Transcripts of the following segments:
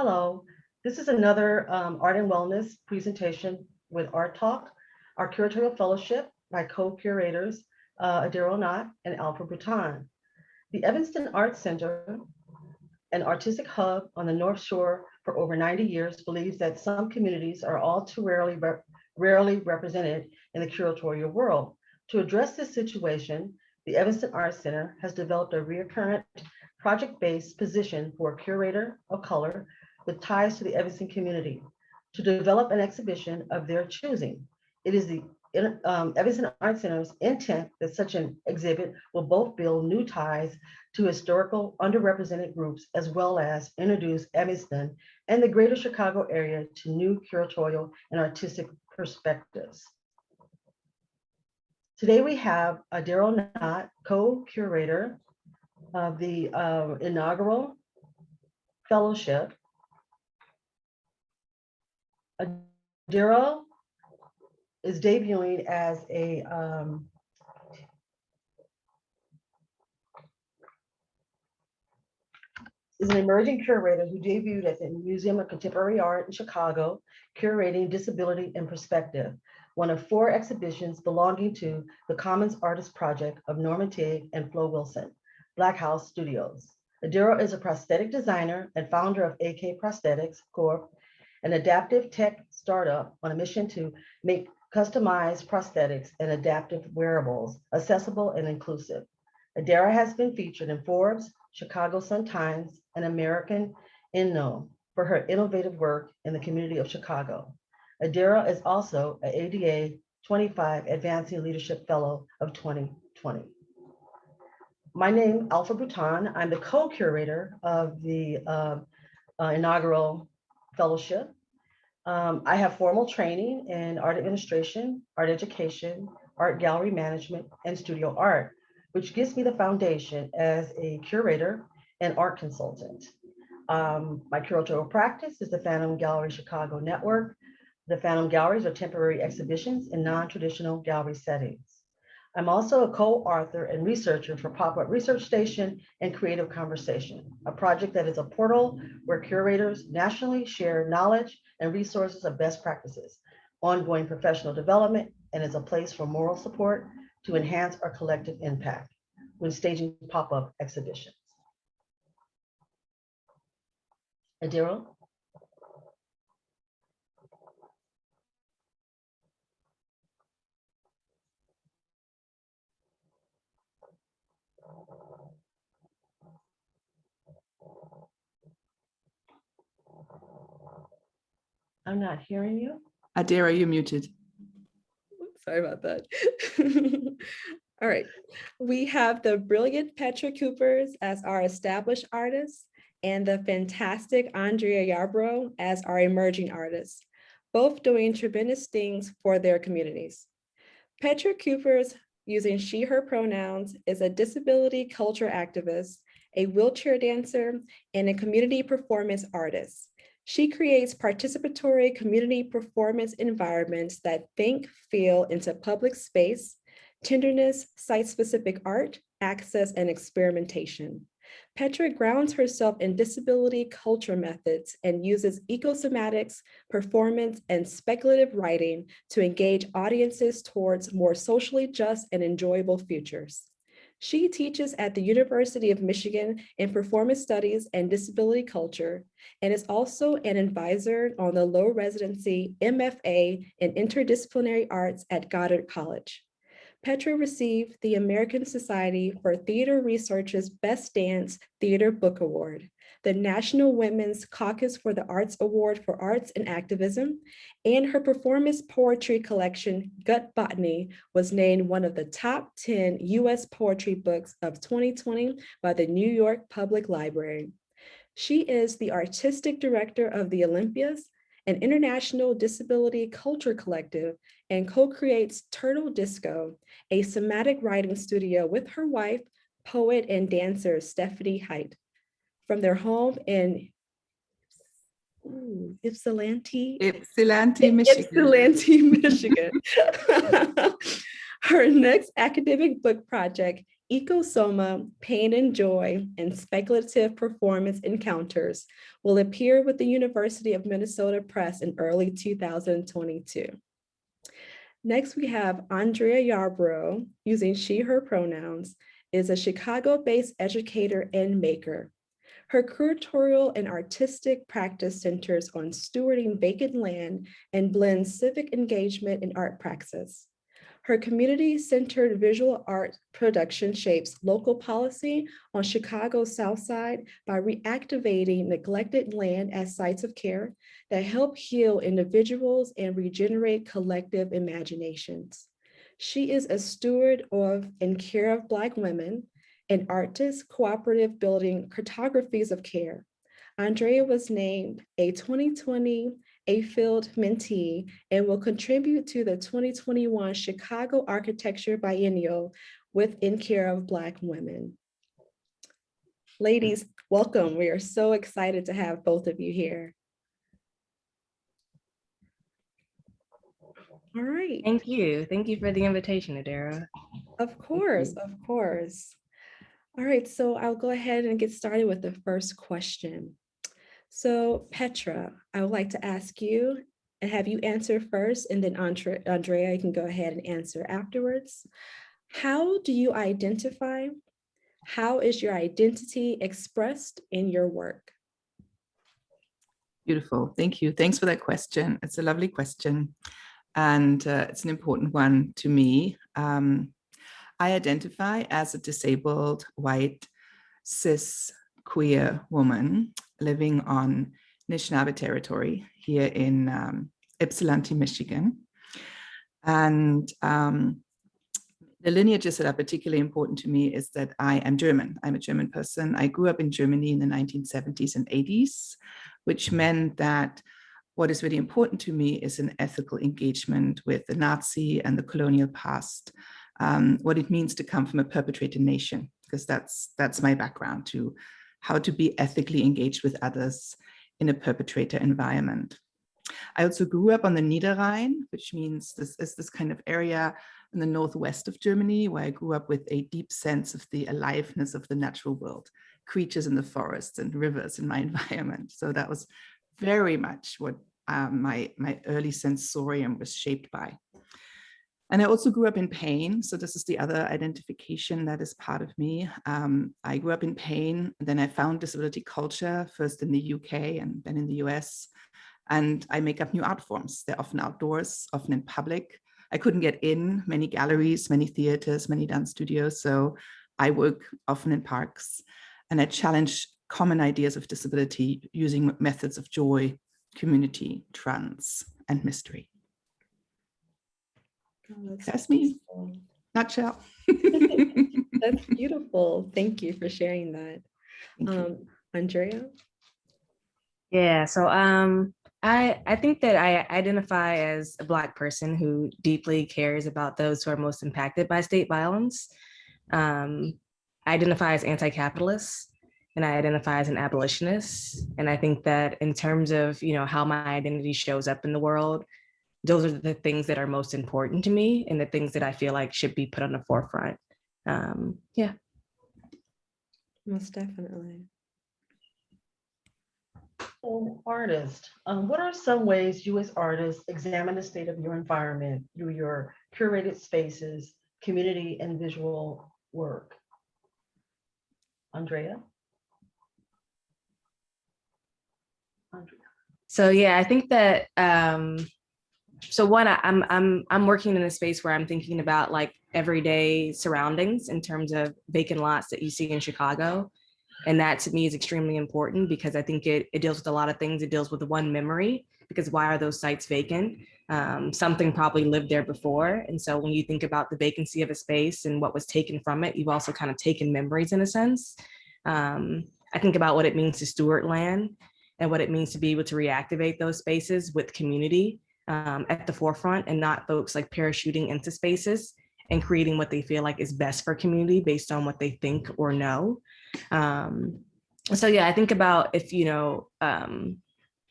Hello, this is another art and wellness presentation with Art Talk, our curatorial fellowship by co-curators Adero Knott and Alfred Bruton. The Evanston Arts Center, an artistic hub on the North Shore for over 90 years, believes that some communities are all too rarely represented in the curatorial world. To address this situation, the Evanston Arts Center has developed a recurrent project-based position for a curator of color with ties to the Evanston community to develop an exhibition of their choosing. It is the Evanston Arts Center's intent that such an exhibit will both build new ties to historical underrepresented groups as well as introduce Evanston and the greater Chicago area to new curatorial and artistic perspectives. Today we have Adero Knott, co-curator of the inaugural fellowship. Adero is debuting as is an emerging curator who debuted at the Museum of Contemporary Art in Chicago, curating Disability and Perspective, one of 4 exhibitions belonging to the Commons Artist Project of Norman Tigg and Flo Wilson, Black House Studios. Adero is a prosthetic designer and founder of AK Prosthetics Corp., an adaptive tech startup on a mission to make customized prosthetics and adaptive wearables accessible and inclusive. Adero has been featured in Forbes, Chicago Sun-Times, and American Inno for her innovative work in the community of Chicago. Adero is also an ADA 25 Advancing Leadership Fellow of 2020. My name is Alfred Bruton. I'm the co-curator of the inaugural fellowship. I have formal training in art administration, art education, art gallery management, and studio art, which gives me the foundation as a curator and art consultant. My curatorial practice is the Phantom Gallery Chicago Network. The Phantom Galleries are temporary exhibitions in non-traditional gallery settings. I'm also a co-author and researcher for Pop-Up Research Station and Creative Conversation, a project that is a portal where curators nationally share knowledge and resources of best practices, ongoing professional development, and is a place for moral support to enhance our collective impact when staging pop-up exhibitions. Adero? I'm not hearing you. Adero, you're muted. Sorry about that. All right. We have the brilliant Petra Kuppers as our established artist and the fantastic Andrea Yarbrough as our emerging artist, both doing tremendous things for their communities. Petra Kuppers, using she, her pronouns, is a disability culture activist, a wheelchair dancer, and a community performance artist. She creates participatory community performance environments that think, feel into public space, tenderness, site-specific art, access, and experimentation. Petra grounds herself in disability culture methods and uses ecosomatics, performance, and speculative writing to engage audiences towards more socially just and enjoyable futures. She teaches at the University of Michigan in Performance Studies and Disability Culture, and is also an advisor on the low residency MFA in Interdisciplinary Arts at Goddard College. Petra received the American Society for Theater Research's Best Dance Theater Book Award, the National Women's Caucus for the Arts Award for Arts and Activism, and her performance poetry collection, Gut Botany, was named one of the top 10 US poetry books of 2020 by the New York Public Library. She is the artistic director of the Olympias, an international disability culture collective, and co-creates Turtle Disco, a somatic writing studio with her wife, poet and dancer Stephanie Height. From their home in Ypsilanti, Michigan. Her next academic book project, Ecosoma, Pain and Joy, and Speculative Performance Encounters will appear with the University of Minnesota Press in early 2022. Next, we have Andrea Yarbrough, using she, her pronouns, is a Chicago-based educator and maker. Her curatorial and artistic practice centers on stewarding vacant land and blends civic engagement and art praxis. Her community-centered visual art production shapes local policy on Chicago's South Side by reactivating neglected land as sites of care that help heal individuals and regenerate collective imaginations. She is a steward of and care of Black women, an artist cooperative building cartographies of care. Andrea was named a 2020 A-Field mentee and will contribute to the 2021 Chicago Architecture Biennial with In Care of Black Women. Ladies, welcome. We are so excited to have both of you here. All right. Thank you. Thank you for the invitation, Adero. Of course, of course. All right, so I'll go ahead and get started with the first question. So Petra, I would like to ask you and have you answer first, and then Andrea, you can go ahead and answer afterwards. How do you identify? How is your identity expressed in your work? Beautiful, thank you. Thanks for that question. It's a lovely question, and it's an important one to me. I identify as a disabled, white, cis, queer woman living on Anishinaabe territory here in Ypsilanti, Michigan. And the lineages that are particularly important to me is that I am German. I'm a German person. I grew up in Germany in the 1970s and 80s, which meant that what is really important to me is an ethical engagement with the Nazi and the colonial past, what it means to come from a perpetrator nation, because that's my background, to how to be ethically engaged with others in a perpetrator environment. I also grew up on the Niederrhein, which means this is this kind of area in the northwest of Germany, where I grew up with a deep sense of the aliveness of the natural world, creatures in the forests and rivers in my environment. So that was very much what my early sensorium was shaped by. And I also grew up in pain. So this is the other identification that is part of me. I grew up in pain, and then I found disability culture, first in the UK and then in the US. And I make up new art forms. They're often outdoors, often in public. I couldn't get in many galleries, many theaters, many dance studios. So I work often in parks, and I challenge common ideas of disability using methods of joy, community, trance, and mystery. Oh, That's me, nutshell. That's beautiful. Thank you for sharing that. Andrea? Yeah, so I think that I identify as a Black person who deeply cares about those who are most impacted by state violence. I identify as anti-capitalist, and I identify as an abolitionist. And I think that in terms of, how my identity shows up in the world, those are the things that are most important to me and the things that I feel like should be put on the forefront. Yeah. Most definitely. Artist, what are some ways you as artists examine the state of your environment through your curated spaces, community, and visual work? Andrea? So yeah, I think that so one, I'm working in a space where I'm thinking about like everyday surroundings in terms of vacant lots that you see in Chicago. And that to me is extremely important because I think it deals with a lot of things. It deals with one memory, because why are those sites vacant? Something probably lived there before. And so when you think about the vacancy of a space and what was taken from it, you've also kind of taken memories in a sense. I think about what it means to steward land and what it means to be able to reactivate those spaces with community at the forefront, and not folks like parachuting into spaces and creating what they feel like is best for community based on what they think or know. So yeah, I think about if,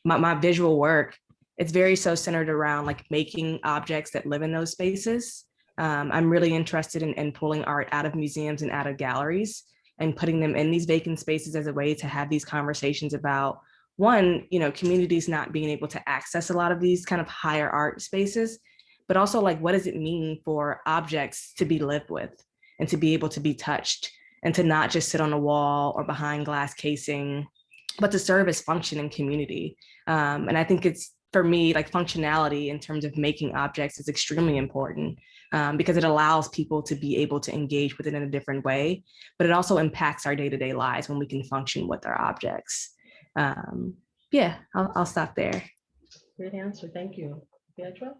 my visual work, it's very so centered around like making objects that live in those spaces. I'm really interested in pulling art out of museums and out of galleries and putting them in these vacant spaces as a way to have these conversations about, one, communities not being able to access a lot of these kind of higher art spaces, but also like, what does it mean for objects to be lived with and to be able to be touched and to not just sit on a wall or behind glass casing, but to serve as function in community. And I think it's, for me, like functionality in terms of making objects is extremely important because it allows people to be able to engage with it in a different way, but it also impacts our day-to-day lives when we can function with our objects. Yeah, I'll stop there. Great answer. Thank you. Petra?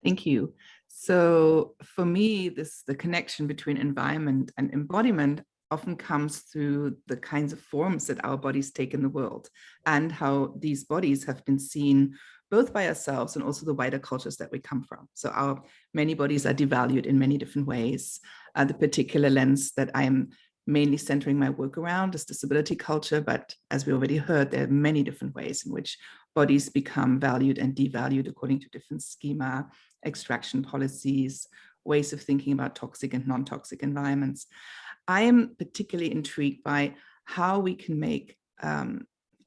Thank you. So for me, the connection between environment and embodiment often comes through the kinds of forms that our bodies take in the world and how these bodies have been seen both by ourselves and also the wider cultures that we come from. So our many bodies are devalued in many different ways. The particular lens that I am mainly centering my work around is disability culture, but as we already heard, there are many different ways in which bodies become valued and devalued according to different schema, extraction policies, ways of thinking about toxic and non-toxic environments. I am particularly intrigued by how we can make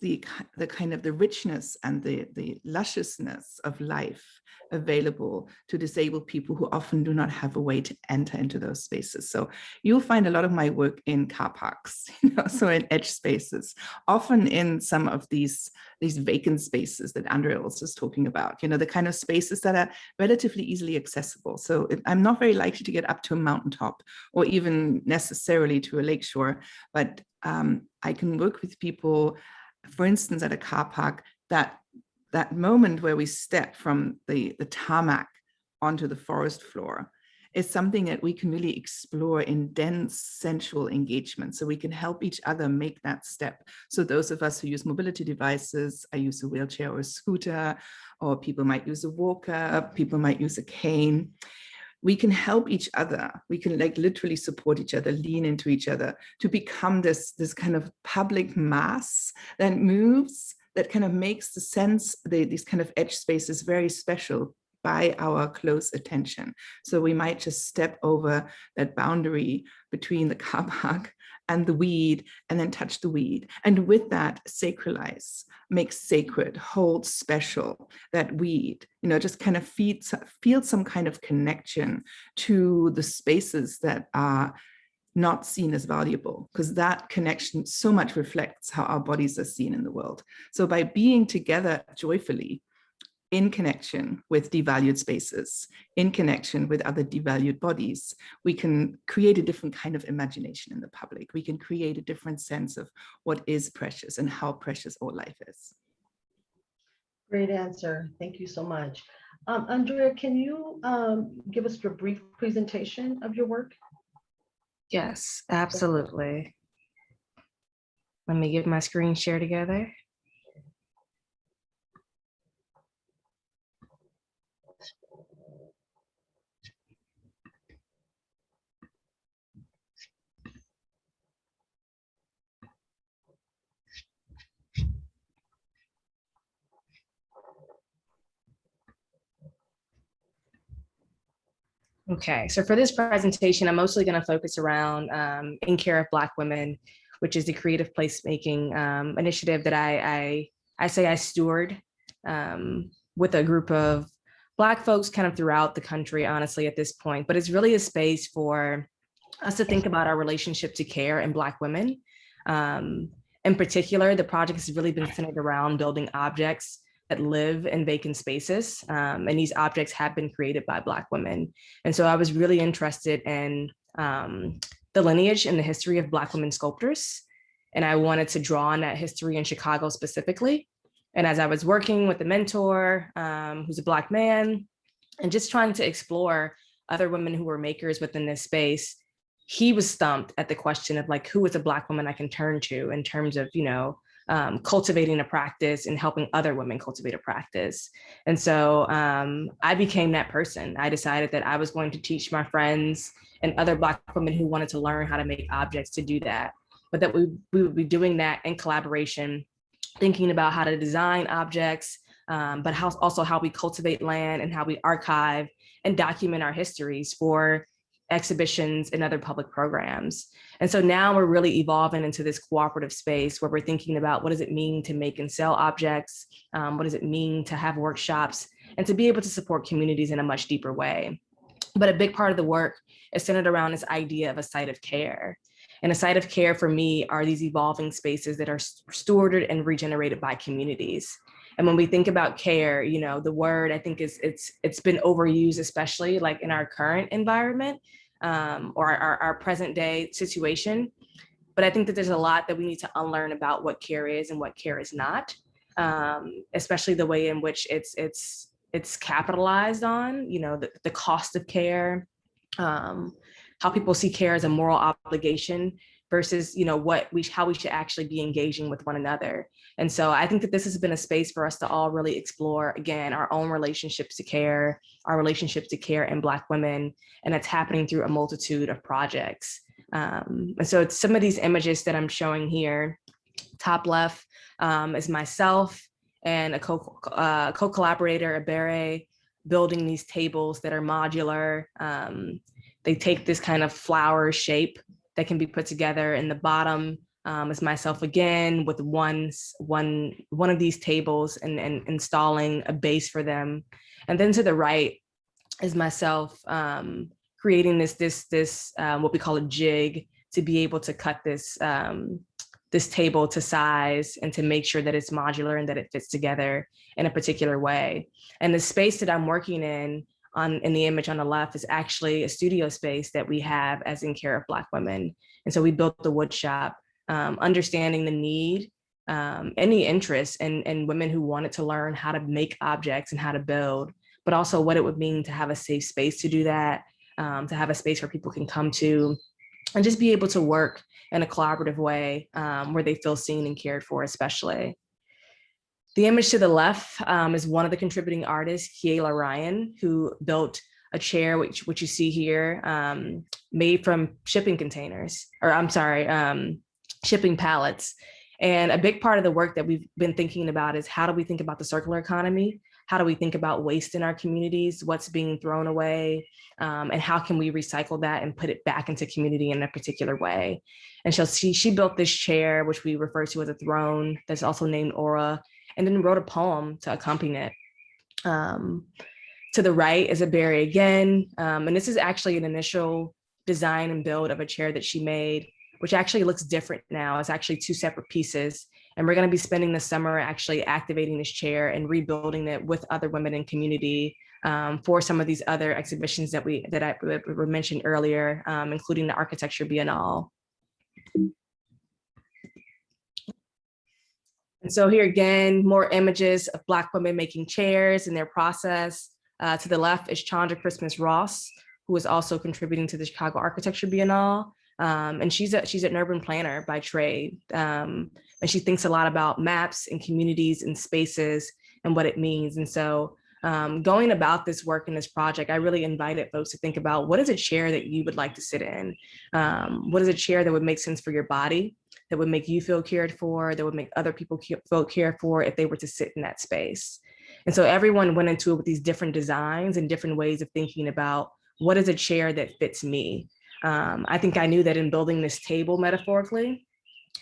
the kind of the richness and the lusciousness of life available to disabled people who often do not have a way to enter into those spaces. So you'll find a lot of my work in car parks, so in edge spaces, often in some of these vacant spaces that Andrea was just talking about, the kind of spaces that are relatively easily accessible. So I'm not very likely to get up to a mountaintop or even necessarily to a lakeshore, but I can work with people, for instance, at a car park, that moment where we step from the tarmac onto the forest floor is something that we can really explore in dense sensual engagement. So we can help each other make that step. So those of us who use mobility devices, I use a wheelchair or a scooter, or people might use a walker, people might use a cane. We can help each other. We can literally support each other, lean into each other to become this kind of public mass that moves, that kind of makes the sense, these kind of edge spaces very special by our close attention. So we might just step over that boundary between the car park and the weed and then touch the weed. And with that, sacralize, make sacred, hold special that weed, just kind of feel some kind of connection to the spaces that are not seen as valuable, because that connection so much reflects how our bodies are seen in the world. So by being together joyfully, in connection with devalued spaces, in connection with other devalued bodies, we can create a different kind of imagination in the public. We can create a different sense of what is precious and how precious all life is. Great answer. Thank you so much. Andrea, can you give us your brief presentation of your work? Yes, absolutely. Let me get my screen share together. Okay, so for this presentation, I'm mostly going to focus around In Care of Black Women, which is the creative placemaking initiative that I say I steward with a group of Black folks kind of throughout the country, honestly, at this point. But it's really a space for us to think about our relationship to care and Black women. In particular, the project has really been centered around building objects that live in vacant spaces. And these objects have been created by Black women. And so I was really interested in the lineage and the history of Black women sculptors. And I wanted to draw on that history in Chicago specifically. And as I was working with a mentor who's a Black man, and just trying to explore other women who were makers within this space, he was stumped at the question of who is a Black woman I can turn to in terms of, cultivating a practice and helping other women cultivate a practice. And so I became that person. I decided that I was going to teach my friends and other Black women who wanted to learn how to make objects to do that, but that we would be doing that in collaboration, thinking about how to design objects, but also how we cultivate land and how we archive and document our histories for exhibitions and other public programs. And so now we're really evolving into this cooperative space where we're thinking about what does it mean to make and sell objects? What does it mean to have workshops and to be able to support communities in a much deeper way? But a big part of the work is centered around this idea of a site of care. And a site of care for me are these evolving spaces that are stewarded and regenerated by communities. And when we think about care, you know, the word I think it's been overused, especially like in our current environment or our present day situation. But I think that there's a lot that we need to unlearn about what care is and what care is not, especially the way in which it's capitalized on, you know, the cost of care, how people see care as a moral obligation versus, you know, how we should actually be engaging with one another. And so I think that this has been a space for us to all really explore, again, our own relationships to care, our relationship to care in Black women, and it's happening through a multitude of projects. And so it's some of these images that I'm showing here. Top left is myself and a co-collaborator, Adero, building these tables that are modular. They take this kind of flower shape that can be put together. In the bottom is myself again with one of these tables and installing a base for them. And then to the right is myself creating this what we call a jig to be able to cut this table to size and to make sure that it's modular and that it fits together in a particular way. And the space that I'm working in the image on the left is actually a studio space that we have as in care of Black women. And so we built the wood shop, understanding the need and the interest in women who wanted to learn how to make objects and how to build, but also what it would mean to have a safe space to do that, to have a space where people can come to and just be able to work in a collaborative way where they feel seen and cared for, especially. The image to the left is one of the contributing artists, Kiela Ryan, who built a chair, which you see here, made from shipping containers, or I'm sorry, shipping pallets. And a big part of the work that we've been thinking about is how do we think about the circular economy? How do we think about waste in our communities? What's being thrown away? And how can we recycle that and put it back into community in a particular way? And so she built this chair, which we refer to as a throne, that's also named Aura, and then wrote a poem to accompany it. To the right is Adero again. And this is actually an initial design and build of a chair that she made, which actually looks different now. It's actually two separate pieces. And we're gonna be spending the summer actually activating this chair and rebuilding it with other women in community for some of these other exhibitions that were mentioned earlier, including the Architecture Biennale. And so here again, more images of Black women making chairs and their process. To the left is Chandra Christmas Ross, who is also contributing to the Chicago Architecture Biennale. And she's an urban planner by trade. And she thinks a lot about maps and communities and spaces and what it means. And so going about this work in this project, I really invited folks to think about what is a chair that you would like to sit in? What is a chair that would make sense for your body, that would make you feel cared for, that would make other people feel cared for if they were to sit in that space? And so everyone went into it with these different designs and different ways of thinking about what is a chair that fits me? I think I knew that in building this table metaphorically,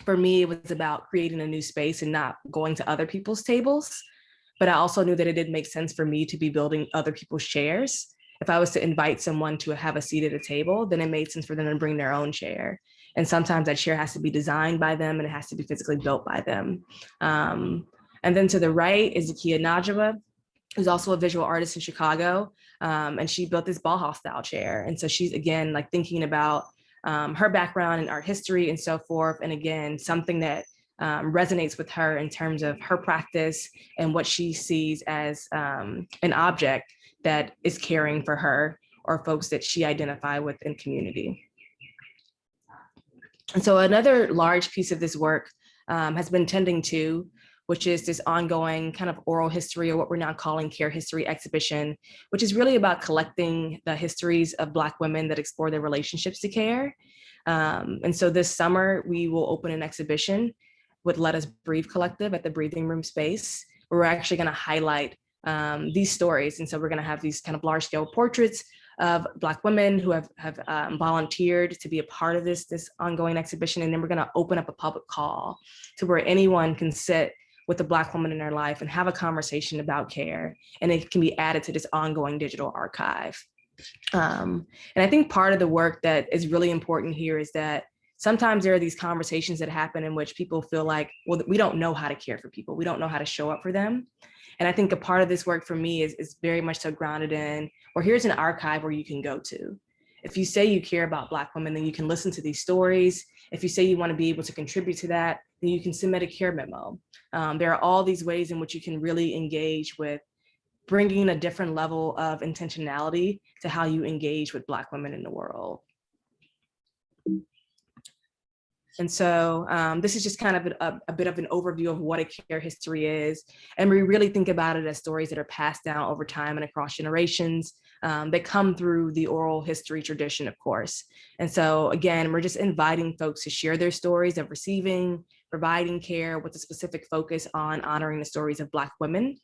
for me, it was about creating a new space and not going to other people's tables. But I also knew that it didn't make sense for me to be building other people's chairs. If I was to invite someone to have a seat at a table, then it made sense for them to bring their own chair. And sometimes that chair has to be designed by them and it has to be physically built by them. And then to the right is Zakia Najwa, who's also a visual artist in Chicago. And she built this Bauhaus style chair. And so she's, again, like thinking about her background and art history and so forth. And again, something that resonates with her in terms of her practice and what she sees as an object that is caring for her or folks that she identify with in community. And so another large piece of this work has been tending to, which is this ongoing kind of oral history, or what we're now calling care history exhibition, which is really about collecting the histories of Black women that explore their relationships to care. And so this summer, we will open an exhibition with Let Us Breathe Collective at the Breathing Room space, where we're actually going to highlight these stories. And so we're going to have these kind of large scale portraits of Black women who have volunteered to be a part of this ongoing exhibition. And then we're going to open up a public call to where anyone can sit with a Black woman in their life and have a conversation about care. And it can be added to this ongoing digital archive. And I think part of the work that is really important here is that sometimes there are these conversations that happen in which people feel like, well, we don't know how to care for people. We don't know how to show up for them. And I think a part of this work for me is very much so grounded in, or here's an archive where you can go to. If you say you care about Black women, then you can listen to these stories. If you say you want to be able to contribute to that, then you can submit a care memo. There are all these ways in which you can really engage with bringing a different level of intentionality to how you engage with Black women in the world. And so this is just kind of a bit of an overview of what a care history is. And we really think about it as stories that are passed down over time and across generations that come through the oral history tradition, of course. And so again, we're just inviting folks to share their stories of receiving, providing care with a specific focus on honoring the stories of Black women.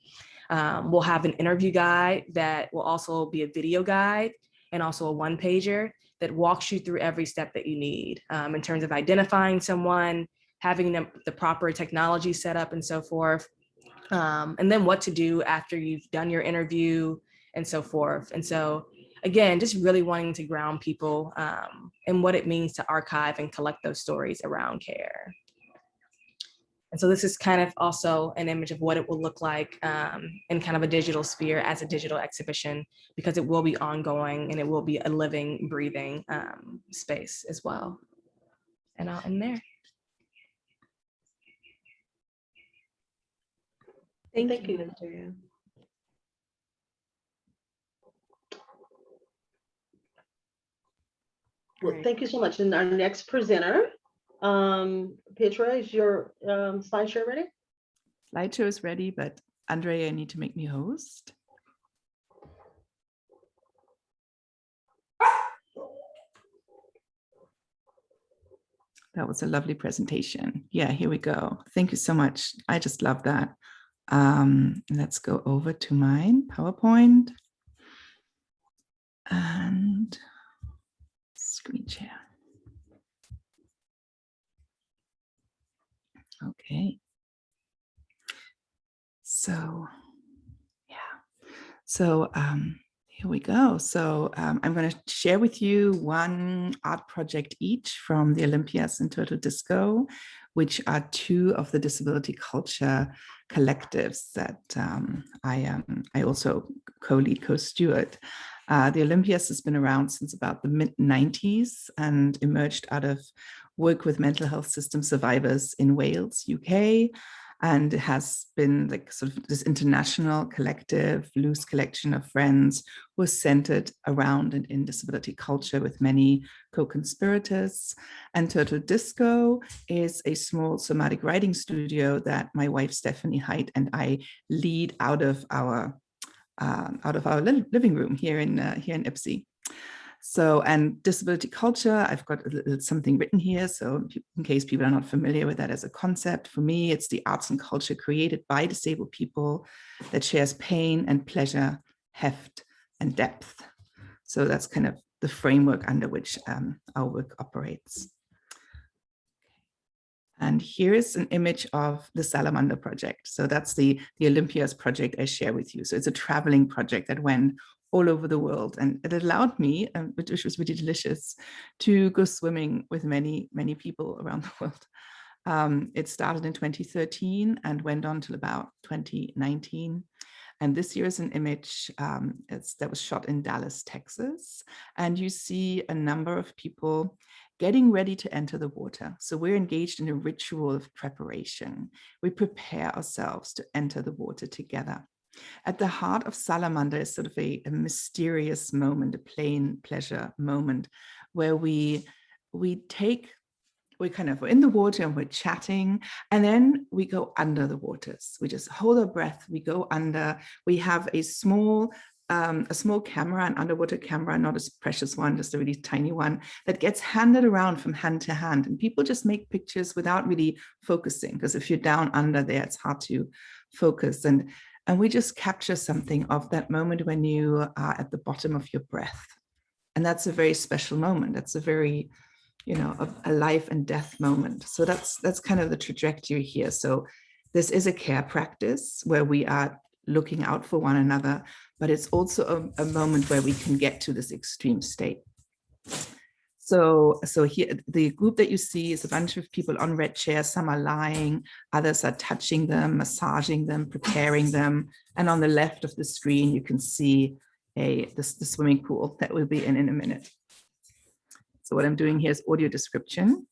We'll have an interview guide that will also be a video guide and also a one-pager that walks you through every step that you need in terms of identifying someone, having the proper technology set up and so forth, and then what to do after you've done your interview and so forth. And so again, just really wanting to ground people in what it means to archive and collect those stories around care. And so this is kind of also an image of what it will look like in kind of a digital sphere as a digital exhibition, because it will be ongoing and it will be a living, breathing space as well. And I'll end there. Thank you, Andrea. Well, thank you so much. And our next presenter, Petra, is your slideshow ready? Slideshow is ready, but Andrea, you need to make me host. That was a lovely presentation. Yeah, here we go. Thank you so much. I just love that. Let's go over to mine, PowerPoint. And screen share. Okay. So, yeah. So here we go. So I'm going to share with you one art project each from the Olympias and Turtle Disco, which are two of the disability culture collectives that I also co-lead, co-steward. The Olympias has been around since about the mid-90s and emerged out of work with mental health system survivors in Wales, UK, and has been like sort of this international collective, loose collection of friends who are centered around and in disability culture with many co-conspirators. And Turtle Disco is a small somatic writing studio that my wife Stephanie Height and I lead out of our living room here in Ipsy. So, and disability culture, I've got something written here. So in case people are not familiar with that as a concept, for me, it's the arts and culture created by disabled people that shares pain and pleasure, heft and depth. So that's kind of the framework under which our work operates. And here is an image of the Salamander project. So that's the Olympias project I share with you. So it's a traveling project that went all over the world. And it allowed me, which was really delicious, to go swimming with many, many people around the world. It started in 2013 and went on till about 2019. And this here is an image that was shot in Dallas, Texas. And you see a number of people getting ready to enter the water. So we're engaged in a ritual of preparation. We prepare ourselves to enter the water together. At the heart of Salamander is sort of a mysterious moment, a plain pleasure moment, where we're kind of in the water and we're chatting, and then we go under the waters. We just hold our breath, we go under. We have a small camera, an underwater camera, not a precious one, just a really tiny one that gets handed around from hand to hand. And people just make pictures without really focusing, because if you're down under there, it's hard to focus. And we just capture something of that moment when you are at the bottom of your breath. And that's a very special moment. That's a very, a life and death moment. So that's kind of the trajectory here. So this is a care practice where we are looking out for one another, but it's also a moment where we can get to this extreme state. So here, the group that you see is a bunch of people on red chairs. Some are lying, others are touching them, massaging them, preparing them. And on the left of the screen, you can see the swimming pool that we'll be in a minute. So what I'm doing here is audio description.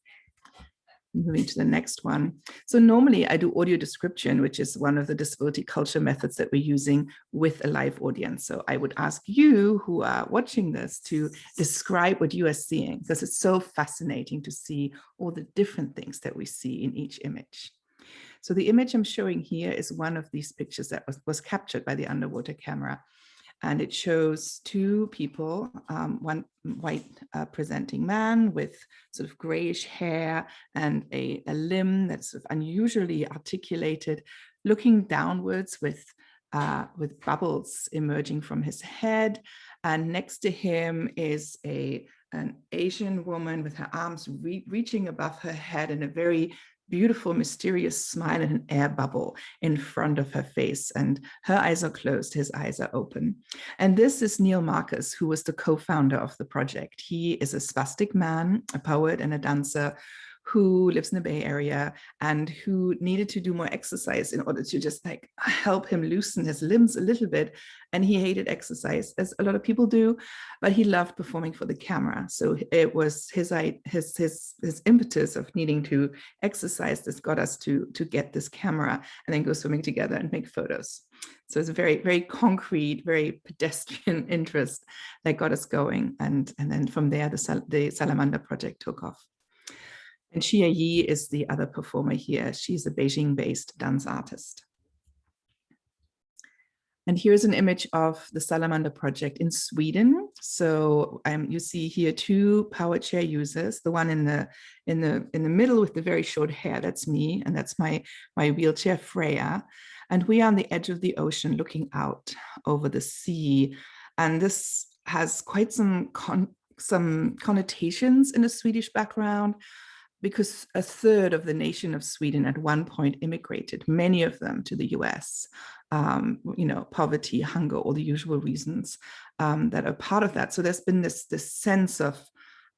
Moving to the next one. So normally I do audio description, which is one of the disability culture methods that we're using with a live audience. So I would ask you who are watching this to describe what you are seeing, because it's so fascinating to see all the different things that we see in each image. So the image I'm showing here is one of these pictures that was captured by the underwater camera. And it shows two people, one white presenting man with sort of grayish hair and a limb that's sort of unusually articulated, looking downwards with bubbles emerging from his head. And next to him is an Asian woman with her arms reaching above her head in a very beautiful, mysterious smile and an air bubble in front of her face. And her eyes are closed, his eyes are open. And this is Neil Marcus, who was the co-founder of the project. He is a spastic man, a poet and a dancer who lives in the Bay Area and who needed to do more exercise in order to just like help him loosen his limbs a little bit. And he hated exercise, as a lot of people do, but he loved performing for the camera. So it was his impetus of needing to exercise that got us to get this camera and then go swimming together and make photos. So it's a very, very concrete, very pedestrian interest that got us going. And then from there, the Salamander project took off. And Xia Yi is the other performer here. She's a Beijing-based dance artist. And here's an image of the Salamander project in Sweden. So you see here two power chair users. The one in the middle with the very short hair, that's me, and that's my wheelchair, Freya. And we are on the edge of the ocean looking out over the sea. And this has quite some connotations in a Swedish background, because a third of the nation of Sweden at one point immigrated, many of them to the US. Poverty, hunger, all the usual reasons that are part of that. So there's been this sense of,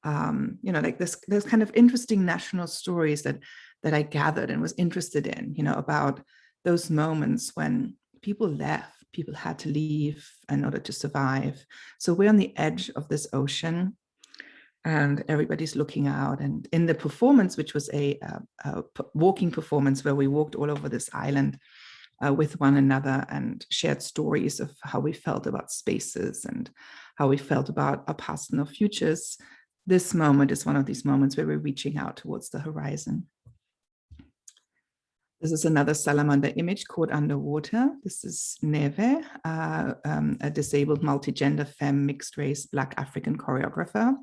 like there's kind of interesting national stories that I gathered and was interested in, about those moments when people left, people had to leave in order to survive. So we're on the edge of this ocean, and everybody's looking out. And in the performance, which was a walking performance where we walked all over this island with one another and shared stories of how we felt about spaces and how we felt about our past and our futures, this moment is one of these moments where we're reaching out towards the horizon. This is another salamander image caught underwater. This is Neve, a disabled multigender femme mixed race Black African choreographer,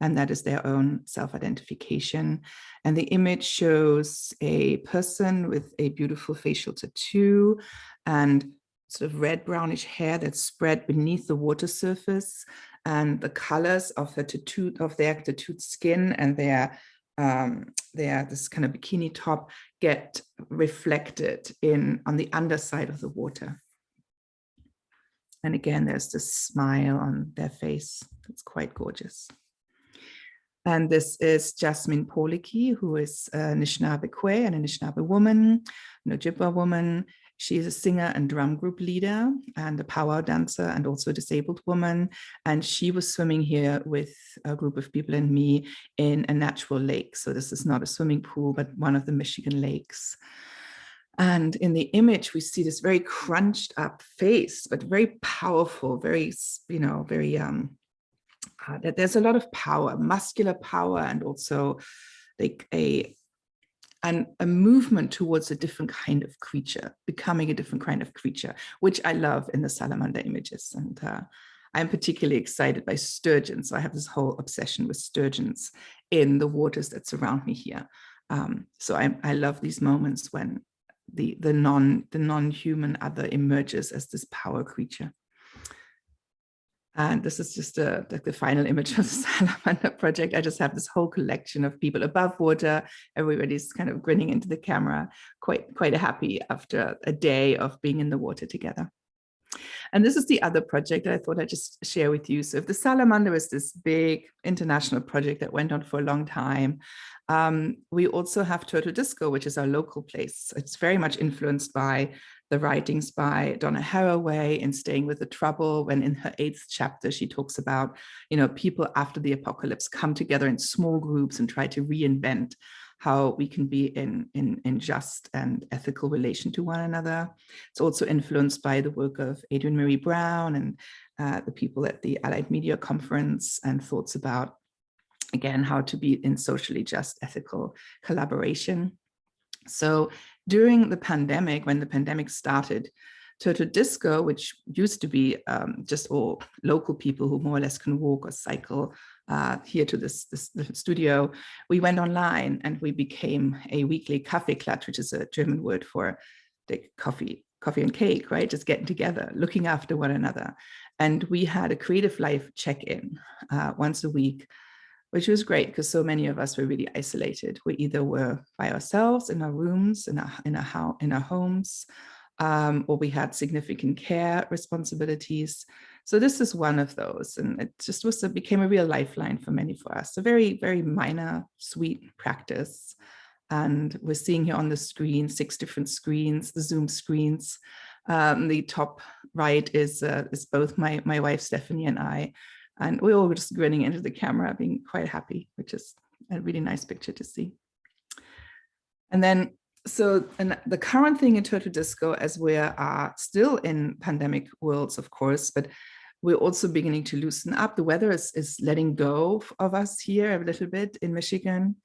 and that is their own self-identification. And the image shows a person with a beautiful facial tattoo and sort of red brownish hair that's spread beneath the water surface, and the colors of her tattoo, of their tattooed skin and their this kind of bikini top get reflected on the underside of the water. And again, there's this smile on their face. It's quite gorgeous. And this is Jasmine Poliki, who is a Anishinaabe Kwe, an Anishinaabe woman, an Ojibwa woman. She is a singer and drum group leader and a powwow dancer and also a disabled woman. And she was swimming here with a group of people and me in a natural lake. So this is not a swimming pool, but one of the Michigan lakes. And in the image, we see this very crunched up face, but very powerful, very, there's a lot of power, muscular power, and also like a movement towards a different kind of creature, becoming a different kind of creature, which I love in the salamander images. And I'm particularly excited by sturgeons. So I have this whole obsession with sturgeons in the waters that surround me here. So I love these moments when the non-human other emerges as this power creature. And this is just like the final image of the salamander project. I just have this whole collection of people above water. Everybody's kind of grinning into the camera, quite happy after a day of being in the water together. And this is the other project that I thought I'd just share with you. So if the salamander is this big international project that went on for a long time, we also have Turtle Disco, which is our local place. It's very much influenced by the writings by Donna Haraway in Staying with the Trouble, when in her 8th chapter, she talks about, people after the apocalypse come together in small groups and try to reinvent how we can be in just and ethical relation to one another. It's also influenced by the work of Adrienne Marie Brown and the people at the Allied Media Conference, and thoughts about, again, how to be in socially just ethical collaboration. So during the pandemic, when the pandemic started, Turtle Disco, which used to be just all local people who more or less can walk or cycle here to this studio, we went online and we became a weekly Kaffeeklatsch, which is a German word for the coffee and cake, right? Just getting together, looking after one another. And we had a creative life check-in once a week, which was great because so many of us were really isolated. We either were by ourselves in our rooms, in our homes, or we had significant care responsibilities. So this is one of those, and it just became a real lifeline for many of us. A very, very minor, sweet practice. And we're seeing here on the screen 6 different screens, the Zoom screens. The top right is both my wife Stephanie and I. And we all were just grinning into the camera, being quite happy, which is a really nice picture to see. And then, and the current thing in Turtle Disco, as we are still in pandemic worlds, of course, but we're also beginning to loosen up. The weather is letting go of us here a little bit in Michigan.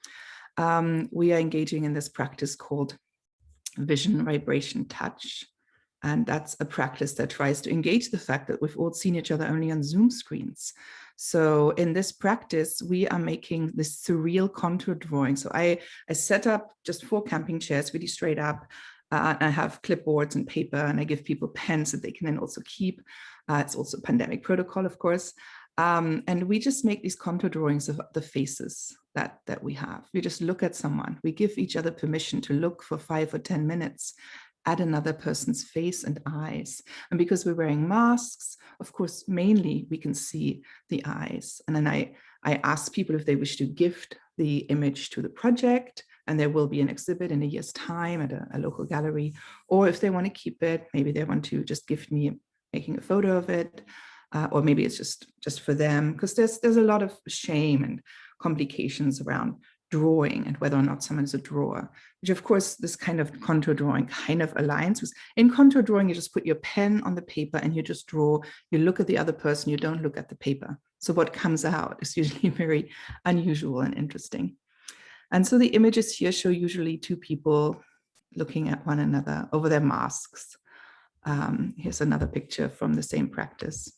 We are engaging in this practice called Vision, Vibration, Touch. And that's a practice that tries to engage the fact that we've all seen each other only on Zoom screens. So in this practice, we are making this surreal contour drawing. So I set up just 4 camping chairs really straight up. I have clipboards and paper, and I give people pens that they can then also keep. It's also pandemic protocol, of course. And we just make these contour drawings of the faces that we have. We just look at someone. We give each other permission to look for 5 or 10 minutes at another person's face and eyes. And because we're wearing masks, of course, mainly we can see the eyes. And then I ask people if they wish to gift the image to the project, and there will be an exhibit in a year's time at a local gallery, or if they want to keep it, maybe they want to just gift me making a photo of it, or maybe it's just for them, because there's a lot of shame and complications around drawing and whether or not someone is a drawer, which of course this kind of contour drawing kind of aligns with. In contour drawing, you just put your pen on the paper and you just draw, you look at the other person, you don't look at the paper. So what comes out is usually very unusual and interesting. And so the images here show usually 2 people looking at one another over their masks. Here's another picture from the same practice.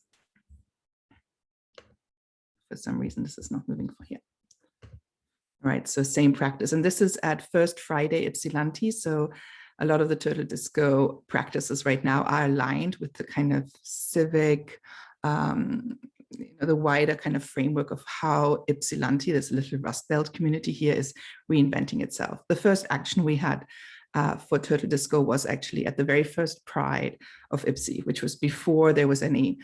For some reason, this is not moving for here. Right, so same practice. And this is at First Friday Ypsilanti. So a lot of the Turtle Disco practices right now are aligned with the kind of civic, the wider kind of framework of how Ypsilanti, this little Rust Belt community here, is reinventing itself. The first action we had for Turtle Disco was actually at the very first Pride of Ypsi, which was before there was any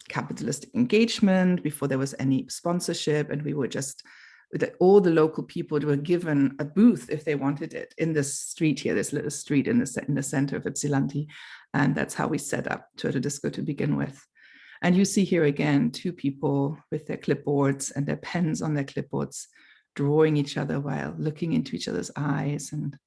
capitalistic engagement, before there was any sponsorship, and we were just, all the local people were given a booth if they wanted it in this street here, this little street in the center of Ypsilanti. And that's how we set up Turtle Disco to begin with. And you see here again, 2 people with their clipboards and their pens on their clipboards, drawing each other while looking into each other's eyes. And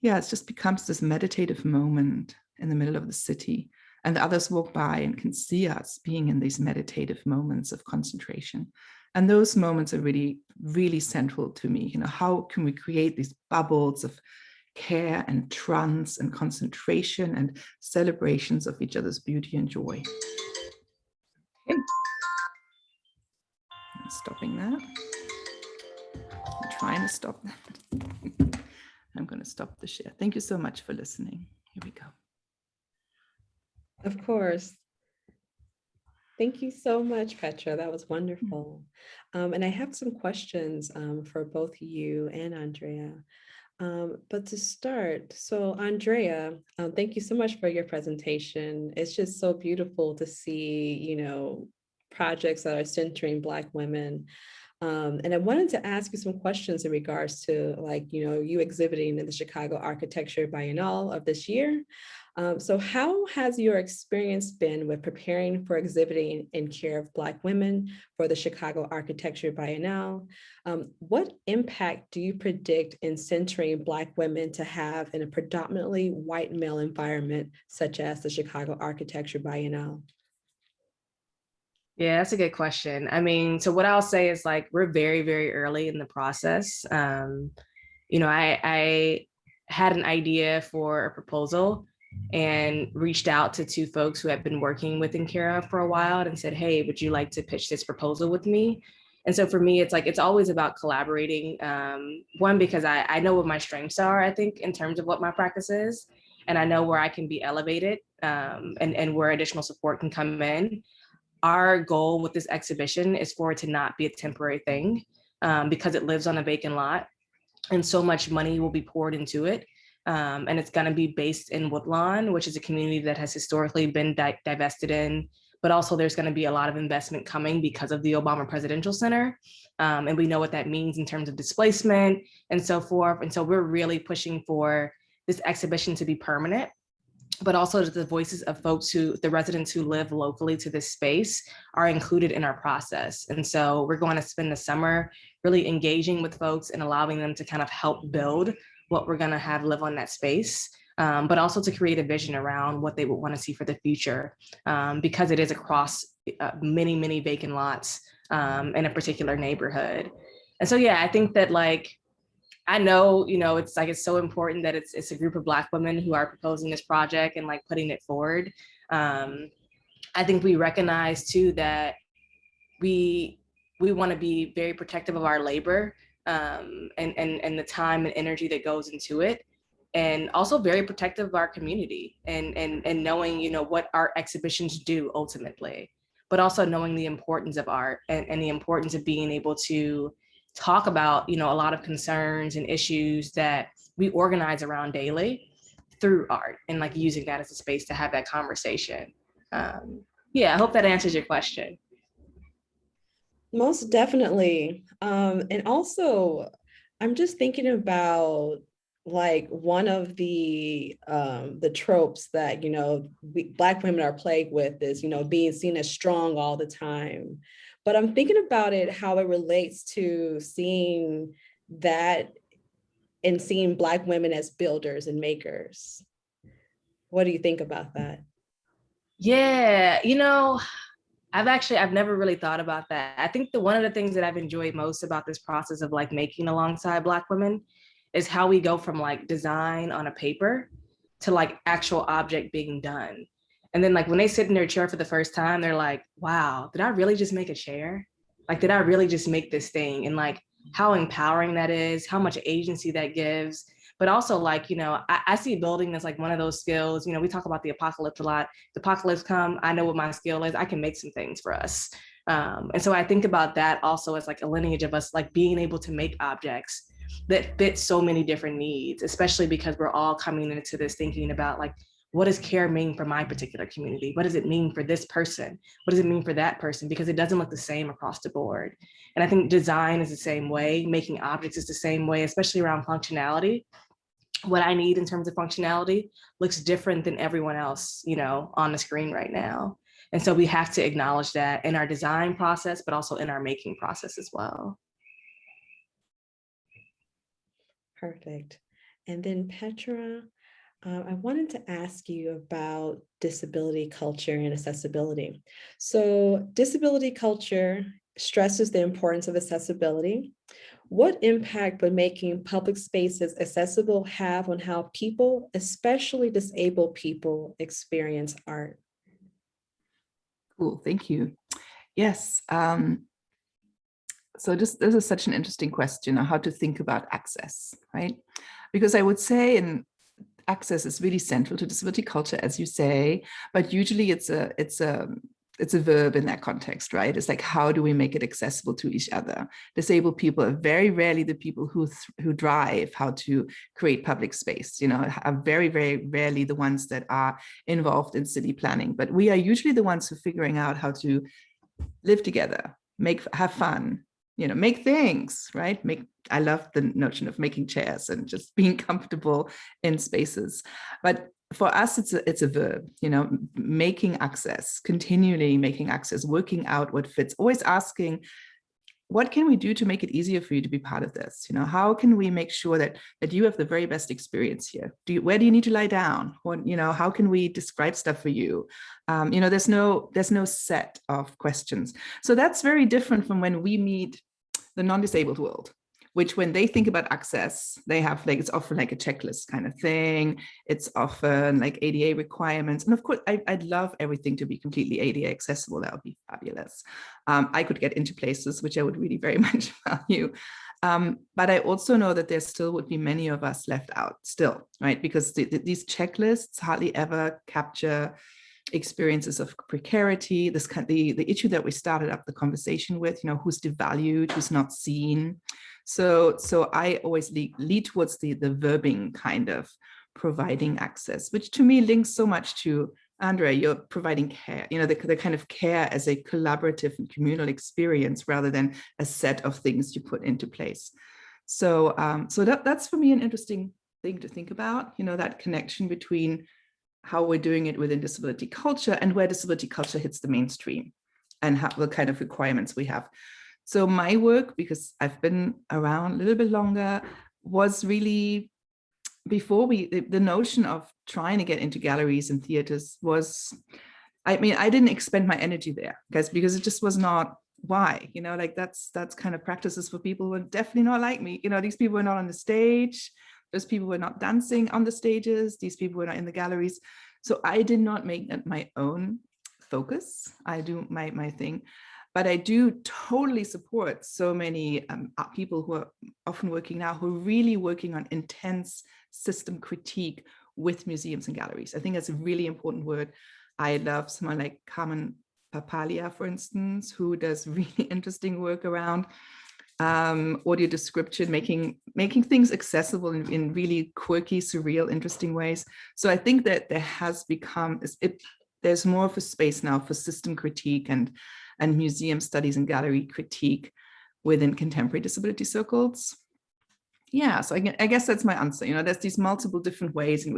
yeah, it just becomes this meditative moment in the middle of the city. And the others walk by and can see us being in these meditative moments of concentration. And those moments are really, really central to me. How can we create these bubbles of care and trance and concentration and celebrations of each other's beauty and joy? Okay. I'm stopping that. I'm trying to stop that. I'm going to stop the share. Thank you so much for listening. Here we go. Of course. Thank you so much, Petra. That was wonderful. And I have some questions for both you and Andrea. But to start, so Andrea, thank you so much for your presentation. It's just so beautiful to see, projects that are centering Black women. And I wanted to ask you some questions in regards to you exhibiting in the Chicago Architecture Biennale of this year. So how has your experience been with preparing for exhibiting in care of Black women for the Chicago Architecture Biennale? What impact do you predict in centering Black women to have in a predominantly white male environment, such as the Chicago Architecture Biennale? Yeah, that's a good question. I mean, so what I'll say is we're very, very early in the process. I had an idea for a proposal and reached out to two folks who had been working with Ankara for a while and said, hey, would you like to pitch this proposal with me? And so for me, it's always about collaborating. One, because I know what my strengths are, I think, in terms of what my practice is, and I know where I can be elevated and where additional support can come in. Our goal with this exhibition is for it to not be a temporary thing because it lives on a vacant lot and so much money will be poured into it. And it's going to be based in Woodlawn, which is a community that has historically been divested in, but also there's going to be a lot of investment coming because of the Obama Presidential Center. And we know what that means in terms of displacement and so forth. And so we're really pushing for this exhibition to be permanent, but also the voices of folks the residents who live locally to this space are included in our process. And so we're going to spend the summer really engaging with folks and allowing them to kind of help build what we're going to have live on that space, but also to create a vision around what they would want to see for the future, because it is across many, many vacant lots in a particular neighborhood. And so, yeah, I think that I know, it's so important that it's a group of Black women who are proposing this project and putting it forward. I think we recognize too that we want to be very protective of our labor and the time and energy that goes into it, and also very protective of our community and knowing, what our exhibitions do ultimately, but also knowing the importance of art and the importance of being able to talk about, a lot of concerns and issues that we organize around daily through art and using that as a space to have that conversation. Yeah, I hope that answers your question. Most definitely. And also, I'm just thinking about one of the tropes that, Black women are plagued with is, being seen as strong all the time. But I'm thinking about it, how it relates to seeing that and seeing Black women as builders and makers. What do you think about that? Yeah, I've never really thought about that. I think one of the things that I've enjoyed most about this process of making alongside Black women is how we go from design on a paper to actual object being done. And then when they sit in their chair for the first time, they're like, wow, did I really just make a chair? Did I really just make this thing? And how empowering that is, how much agency that gives. But also I see building as one of those skills, we talk about the apocalypse a lot. The apocalypse come, I know what my skill is, I can make some things for us. And so I think about that also as a lineage of us being able to make objects that fit so many different needs, especially because we're all coming into this thinking about what does care mean for my particular community? What does it mean for this person? What does it mean for that person? Because it doesn't look the same across the board. And I think design is the same way, making objects is the same way, especially around functionality. What I need in terms of functionality looks different than everyone else, on the screen right now. And so we have to acknowledge that in our design process, but also in our making process as well. Perfect. And then Petra, I wanted to ask you about disability culture and accessibility. So disability culture stresses the importance of accessibility. What impact would making public spaces accessible have on how people, especially disabled people, experience art? Cool, thank you. Yes, so this is such an interesting question on how to think about access, right? because I would say, and access is really central to disability culture, as you say, but usually it's a verb in that context, right? It's like, how do we make it accessible to each other? Disabled people are very rarely the people who drive how to create public space, are very, very rarely the ones that are involved in city planning. But we are usually the ones who are figuring out how to live together, have fun, make things, right? I love the notion of making chairs and just being comfortable in spaces. But for us, it's a verb, making access, continually making access, working out what fits, always asking, what can we do to make it easier for you to be part of this? How can we make sure that you have the very best experience here? Where do you need to lie down? How can we describe stuff for you? There's no set of questions. So that's very different from when we meet the non-disabled world, which when they think about access, they have it's often like a checklist kind of thing. It's often like ADA requirements. And of course, I'd love everything to be completely ADA accessible. That would be fabulous. I could get into places which I would really very much value. But I also know that there still would be many of us left out still, right? Because these checklists hardly ever capture experiences of precarity, the issue that we started up the conversation with, who's devalued, who's not seen. So I always lead towards the verbing kind of providing access, which to me links so much to Andrea. You're providing care, the kind of care as a collaborative and communal experience rather than a set of things you put into place. So that's for me an interesting thing to think about, that connection between how we're doing it within disability culture and where disability culture hits the mainstream and the kind of requirements we have. So my work, because I've been around a little bit longer, was really before the notion of trying to get into galleries and theaters was, I didn't expend my energy there, guys, because it just was not why, that's kind of practices for people who are definitely not like me. These people were not on the stage. Those people were not dancing on the stages. These people were not in the galleries. So I did not make that my own focus. I do my thing, but I do totally support so many people who are often working now, who are really working on intense system critique with museums and galleries. I think that's a really important word. I love someone like Carmen Papalia, for instance, who does really interesting work around audio description, making things accessible in really quirky, surreal, interesting ways. So I think that there has become, there's more of a space now for system critique and museum studies and gallery critique within contemporary disability circles. Yeah, so I guess that's my answer. There's these multiple different ways in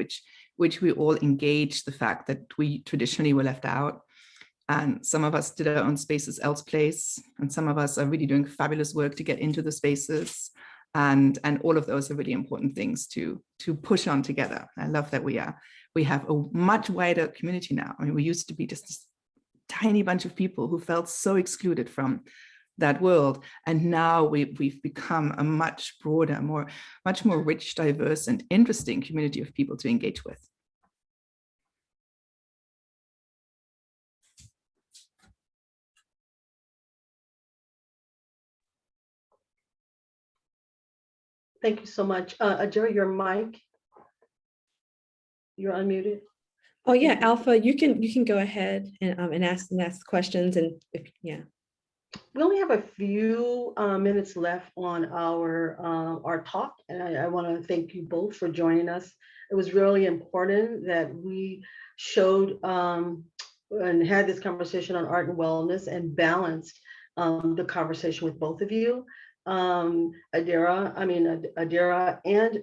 which we all engage the fact that we traditionally were left out. And some of us did our own spaces elsewhere, and some of us are really doing fabulous work to get into the spaces. And all of those are really important things to push on together. I love that we have a much wider community now. We used to be just this tiny bunch of people who felt so excluded from that world. And now we've become a much broader, much more rich, diverse, and interesting community of people to engage with. Thank you so much. Adero, your mic, you're unmuted. Oh yeah, Alpha, you can go ahead and ask questions, and yeah. We only have a few minutes left on our talk, and I want to thank you both for joining us. It was really important that we showed and had this conversation on art and wellness and balanced the conversation with both of you. Adero and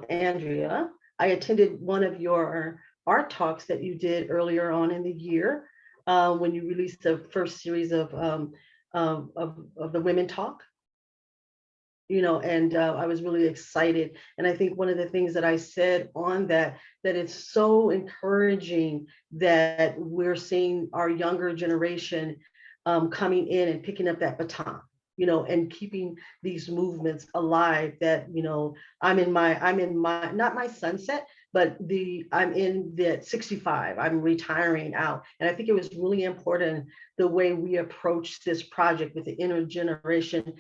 Andrea. I attended one of your art talks that you did earlier on in the year when you released the first series of the Women Talk. And I was really excited. And I think one of the things that I said on that it's so encouraging that we're seeing our younger generation coming in and picking up that baton, and keeping these movements alive. That, I'm in my not my sunset, but I'm in the 65, I'm retiring out. And I think it was really important the way we approached this project with the intergeneration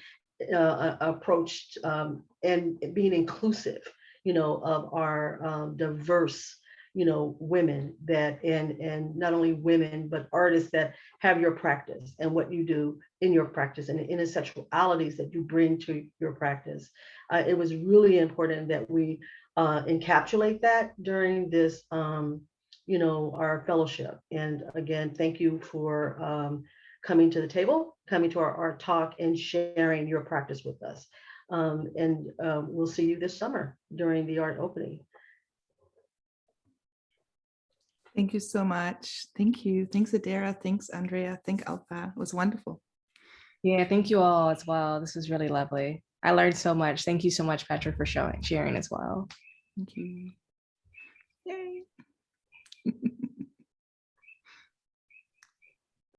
approached and being inclusive, of our diverse, women that, and not only women, but artists that have your practice and what you do in your practice and the intersectionalities that you bring to your practice. It was really important that we encapsulate that during this, our fellowship. And again, thank you for coming to the table, coming to our art talk and sharing your practice with us. And we'll see you this summer during the art opening. Thank you so much. Thank you. Thanks, Adero. Thanks, Andrea. Thank Alpha. It was wonderful. Yeah, thank you all as well. This was really lovely. I learned so much. Thank you so much, Petra, for sharing as well. Thank you. Yay.